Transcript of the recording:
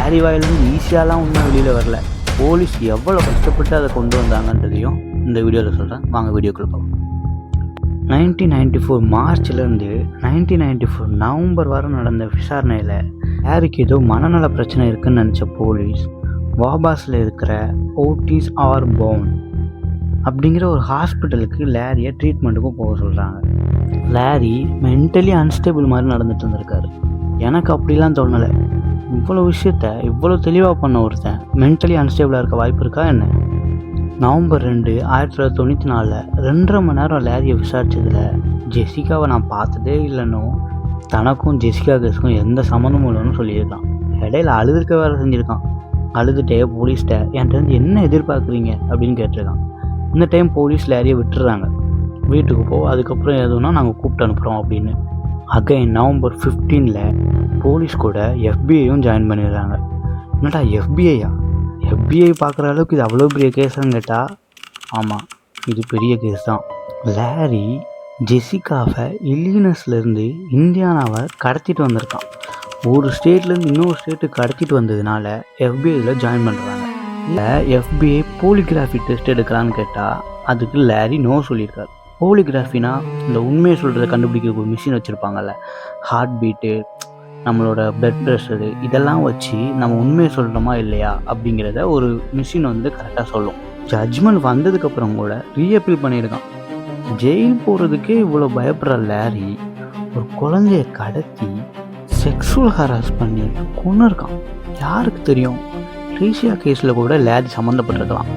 Larry வாயிலிருந்து ஈஸியாலாம் ஒன்றும் வெளியில் வரல. போலீஸ் எவ்வளோ கஷ்டப்பட்டு அதை கொண்டு வந்தாங்கன்றதையும் இந்த வீடியோவில் சொல்கிறேன். வாங்க வீடியோக்குள்ள போகலாம். 1994 மார்ச்லேருந்து 1994 நவம்பர் வரை நடந்த விசாரணையில் லேரிக்கு ஏதோ மனநல பிரச்சனை இருக்குன்னு நினச்ச போலீஸ் வாபாஸில் இருக்கிற ஓட்டிஸ் ஆர்போன் அப்படிங்கிற ஒரு ஹாஸ்பிட்டலுக்கு லேரியை ட்ரீட்மெண்ட்டுக்கும் போக சொல்கிறாங்க. லேரி மென்டலி அன்ஸ்டேபிள் மாதிரி நடந்துட்டு இருந்திருக்காரு. எனக்கு அப்படிலாம் தோணலை. இவ்வளோ விஷயத்த இவ்வளோ தெளிவாக பண்ண ஒருத்தன் மென்டலி அன்ஸ்டேபிளாக இருக்க வாய்ப்பு இருக்கா என்ன? நவம்பர் 2, 1994 2.5 மணி நேரம் லேரியை விசாரித்ததில் ஜெசிகாவை நான் பார்த்ததே இல்லைன்னு, தனக்கும் ஜெசிகா கேஸுக்கும் எந்த சம்மந்தமும் இல்லைன்னு சொல்லியிருக்கான். இடையில அழுதுருக்க வேலை செஞ்சுருக்கான். அழுதுகிட்டே போலீஸ்கிட்ட என்கிட்ட என்ன எதிர்பார்க்குறீங்க அப்படின்னு கேட்டிருக்கான். இந்த டைம் போலீஸ் லேரியை விட்டுறாங்க. வீட்டுக்கு போ, அதுக்கப்புறம் எதுனா நாங்கள் கூப்பிட்டு அனுப்புகிறோம் அப்படின்னு. அகைன் நவம்பர் 15 போலீஸ் கூட எஃபிஐயும் ஜாயின் பண்ணிடுறாங்க. என்னடா எஃபிஐயா? எஃபிஐ பார்க்குற அளவுக்கு இது அவ்வளோ பெரிய கேஸான்னு கேட்டால் ஆமாம், இது பெரிய கேஸ் தான். லேரி ஜெசிகாவை இல்லினஸ்லேருந்து இந்தியானாவை கடத்திட்டு வந்திருக்கான். ஒரு ஸ்டேட்லேருந்து இன்னொரு ஸ்டேட்டுக்கு கடத்திட்டு வந்ததுனால எஃபிஐயில் ஜாயின் பண்ணுறாங்க. இல்லை எஃபிஐ போலிகிராஃபி டெஸ்ட் எடுக்கலான்னு கேட்டால் அதுக்கு லேரி நோ சொல்லியிருக்காரு. போலிகிராஃபினா இந்த உண்மையை சொல்கிறத கண்டுபிடிக்க ஒரு மிஷின் வச்சுருப்பாங்கல்ல, ஹார்ட் பீட்டு, நம்மளோட பிளட் ப்ரெஷரு, இதெல்லாம் வச்சு நம்ம உண்மையை சொல்கிறோமா இல்லையா அப்படிங்கிறத ஒரு மிஷின் கரெக்டாக சொல்லும். ஜட்ஜ்மெண்ட் வந்ததுக்கப்புறம் கூட ரீஅப்பீல் பண்ணியிருக்கான். ஜெயில் போகிறதுக்கே இவ்வளோ பயப்படுற லேரி ஒரு குழந்தைய கடத்தி செக்ஸுவல் ஹராஸ் பண்ணி கொன்று இருக்கான். யாருக்கு தெரியும்? ரீஷியா கேஸில் கூட லேரி சம்மந்தப்பட்டிருக்கலாம்.